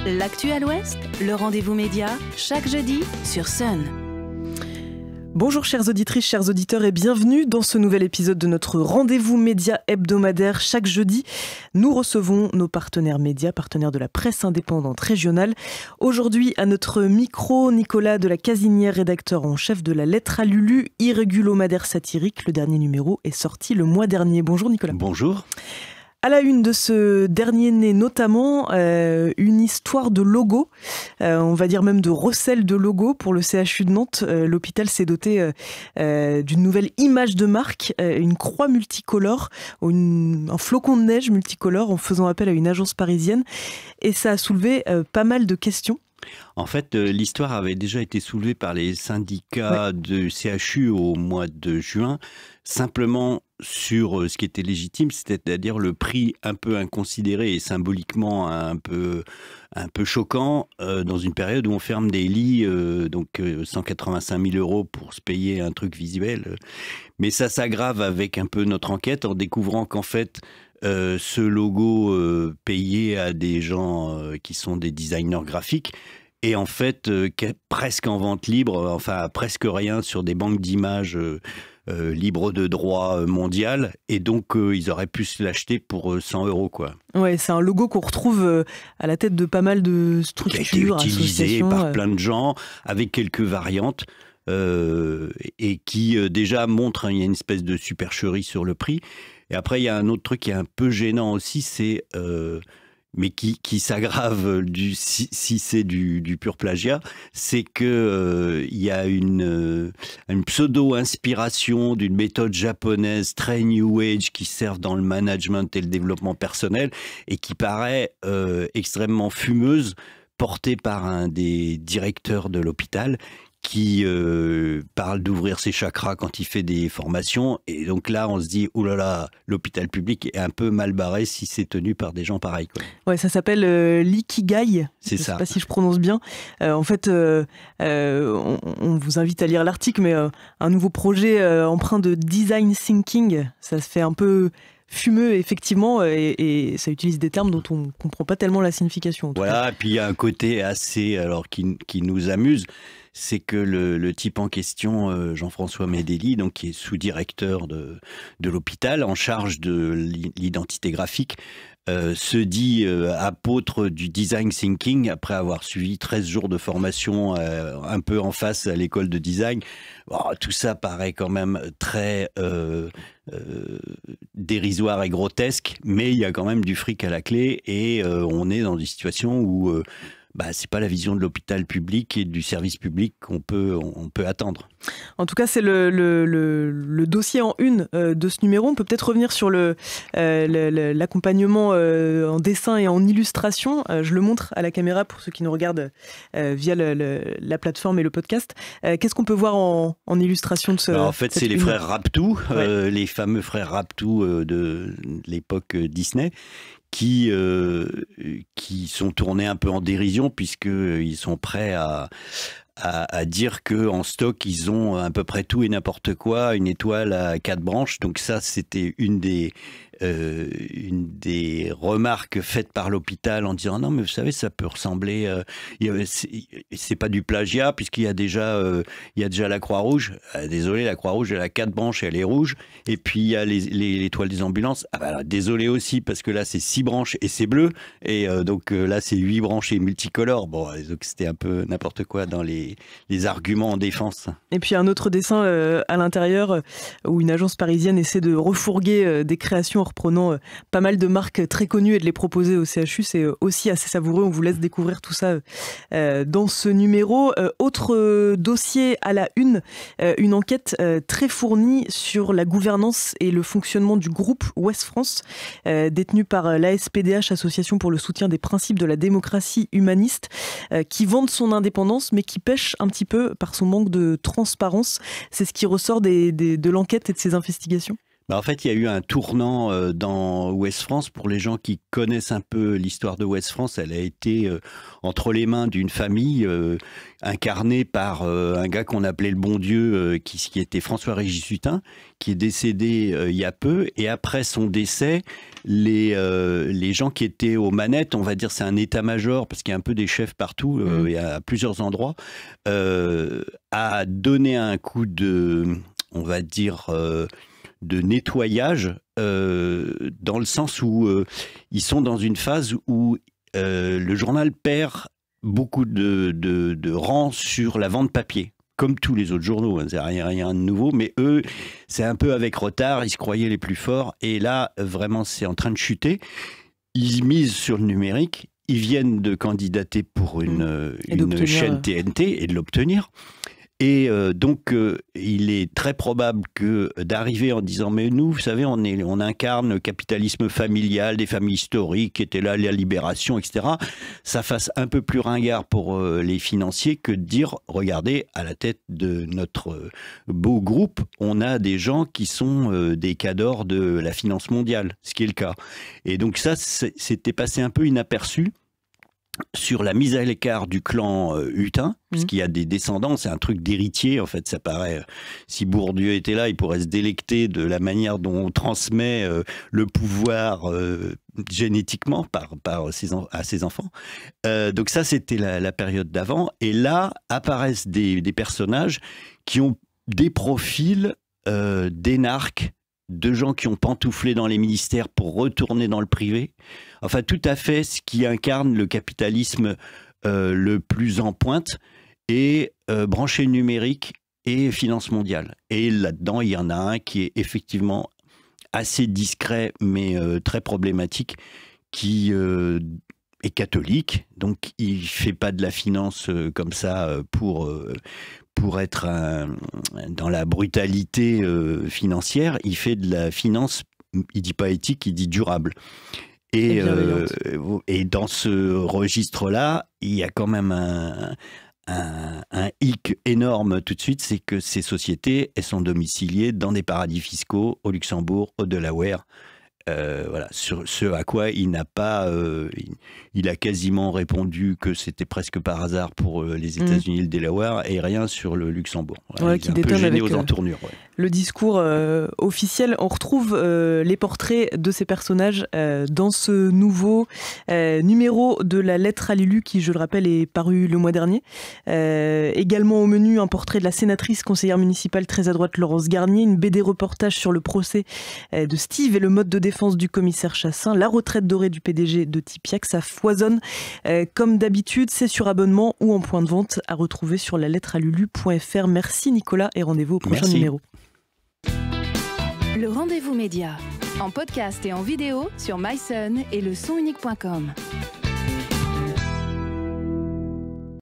L'actu à l'Ouest, le rendez-vous média, chaque jeudi sur Sun. Bonjour chères auditrices, chers auditeurs et bienvenue dans ce nouvel épisode de notre rendez-vous média hebdomadaire. Chaque jeudi, nous recevons nos partenaires médias, partenaires de la presse indépendante régionale. Aujourd'hui, à notre micro, Nicolas de la Casinière, rédacteur en chef de la Lettre à Lulu, irrégulomadaire satirique. Le dernier numéro est sorti le mois dernier. Bonjour Nicolas. Bonjour. À la une de ce dernier né, notamment une histoire de logo, on va dire même de recel de logo pour le CHU de Nantes. L'hôpital s'est doté d'une nouvelle image de marque, une croix multicolore, un flocon de neige multicolore en faisant appel à une agence parisienne. Et ça a soulevé pas mal de questions. En fait, l'histoire avait déjà été soulevée par les syndicats de CHU au mois de juin, simplement sur ce qui était légitime, c'est-à-dire le prix un peu inconsidéré et symboliquement un peu choquant dans une période où on ferme des lits, donc 185 000 € pour se payer un truc visuel. Mais ça s'aggrave avec un peu notre enquête en découvrant qu'en fait, ce logo payé à des gens qui sont des designers graphiques et en fait presque en vente libre, enfin presque rien sur des banques d'images libres de droit mondial, et donc ils auraient pu se l'acheter pour 100 € quoi. Ouais, c'est un logo qu'on retrouve à la tête de pas mal de structures, qui a été utilisé par plein de gens avec quelques variantes. Et qui déjà montre il y a une espèce de supercherie sur le prix. Et après, il y a un autre truc qui est un peu gênant aussi, c'est mais qui s'aggrave si c'est du pur plagiat, c'est que il y a une pseudo-inspiration d'une méthode japonaise très New Age qui sert dans le management et le développement personnel et qui paraît extrêmement fumeuse, portée par un des directeurs de l'hôpital qui parle d'ouvrir ses chakras quand il fait des formations. Et donc là, on se dit, oh là là, l'hôpital public est un peu mal barré si c'est tenu par des gens pareils, quoi. Ouais, ça s'appelle l'ikigai. C'est ça. Je ne sais pas si je prononce bien. En fait, on vous invite à lire l'article, mais un nouveau projet empreint de design thinking, ça se fait un peu fumeux, effectivement, et ça utilise des termes dont on ne comprend pas tellement la signification. Voilà, et puis il y a un côté assez, alors qui nous amuse, c'est que le type en question, Jean-François Médéli, donc qui est sous-directeur de l'hôpital, en charge de l'identité graphique, se dit apôtre du design thinking après avoir suivi 13 jours de formation un peu en face à l'école de design. Bon, tout ça paraît quand même très dérisoire et grotesque, mais il y a quand même du fric à la clé et on est dans une situation où c'est pas la vision de l'hôpital public et du service public qu'on peut attendre. En tout cas, c'est le dossier en une de ce numéro. On peut peut-être revenir sur l'accompagnement en dessin et en illustration. Je le montre à la caméra pour ceux qui nous regardent via la plateforme et le podcast. Qu'est-ce qu'on peut voir en illustration de ce En fait, c'est les frères Raptou, ouais. Les fameux frères Raptou de l'époque Disney, qui sont tournés un peu en dérision puisqu'ils sont prêts à dire qu'en stock, ils ont à peu près tout et n'importe quoi, une étoile à 4 branches. Donc ça, c'était une des remarques faites par l'hôpital en disant non mais vous savez ça peut ressembler c'est pas du plagiat puisqu'il y a déjà la Croix-Rouge. Désolé, la Croix-Rouge elle a 4 branches et elle est rouge, et puis il y a l'étoile des ambulances, désolé aussi parce que là c'est 6 branches et c'est bleu, et donc là c'est 8 branches et multicolores. Bon, donc c'était un peu n'importe quoi dans les arguments en défense. Et puis un autre dessin à l'intérieur où une agence parisienne essaie de refourguer des créations reprenant pas mal de marques très connues et de les proposer au CHU. C'est aussi assez savoureux. On vous laisse découvrir tout ça dans ce numéro. Autre dossier à la une enquête très fournie sur la gouvernance et le fonctionnement du groupe Ouest France, détenu par l'ASPDH, Association pour le soutien des principes de la démocratie humaniste, qui vante son indépendance mais qui pêche un petit peu par son manque de transparence. C'est ce qui ressort de l'enquête et de ces investigations. En fait, il y a eu un tournant dans Ouest France. Pour les gens qui connaissent un peu l'histoire de Ouest France, elle a été entre les mains d'une famille incarnée par un gars qu'on appelait le bon Dieu, qui était François-Régis Hutin, qui est décédé il y a peu. Et après son décès, les gens qui étaient aux manettes, on va dire c'est un état-major, parce qu'il y a un peu des chefs partout, et à plusieurs endroits, a donné un coup de, on va dire, de nettoyage, dans le sens où ils sont dans une phase où le journal perd beaucoup de rangs sur la vente papier, comme tous les autres journaux, hein, c'est rien de nouveau, mais eux, c'est un peu avec retard, ils se croyaient les plus forts, et là, vraiment, c'est en train de chuter. Ils misent sur le numérique, ils viennent de candidater pour une chaîne TNT et de l'obtenir. Et donc, il est très probable que d'arriver en disant « Mais nous, vous savez, on incarne le capitalisme familial, des familles historiques qui étaient là, la libération, etc. » Ça fasse un peu plus ringard pour les financiers que de dire « Regardez, à la tête de notre beau groupe, on a des gens qui sont des cadors de la finance mondiale, ce qui est le cas. » Et donc ça, c'était passé un peu inaperçu sur la mise à l'écart du clan Hutin, puisqu'il y a des descendants, c'est un truc d'héritier, en fait, ça paraît. Si Bourdieu était là, il pourrait se délecter de la manière dont on transmet le pouvoir génétiquement à ses enfants. Donc ça, c'était la période d'avant. Et là, apparaissent des personnages qui ont des profils d'énarques, de gens qui ont pantouflé dans les ministères pour retourner dans le privé. Enfin, tout à fait ce qui incarne le capitalisme le plus en pointe, et branché numérique et finance mondiale. Et là-dedans, il y en a un qui est effectivement assez discret, mais très problématique, qui est catholique. Donc, il ne fait pas de la finance comme ça pour être dans la brutalité financière. Il fait de la finance, il dit pas éthique, il dit durable. Et dans ce registre-là, il y a quand même un hic énorme tout de suite, c'est que ces sociétés, elles sont domiciliées dans des paradis fiscaux, au Luxembourg, au Delaware. Voilà, sur ce à quoi il n'a pas, il a quasiment répondu que c'était presque par hasard pour les États-Unis et le Delaware, et rien sur le Luxembourg. Voilà, qui détonne avec aux entournures. Le discours officiel. On retrouve les portraits de ces personnages dans ce nouveau numéro de la lettre à l'élu qui, je le rappelle, est paru le mois dernier. Également au menu, un portrait de la sénatrice conseillère municipale très à droite Laurence Garnier, une BD reportage sur le procès de Steve et le mode de défense du commissaire Chassin, la retraite dorée du PDG de Tipiac. Ça foisonne comme d'habitude. C'est sur abonnement ou en point de vente, à retrouver sur lalettralulu.fr. Merci Nicolas et rendez-vous au prochain numéro. Le rendez-vous média, en podcast et en vidéo sur myson et le sonunique.com.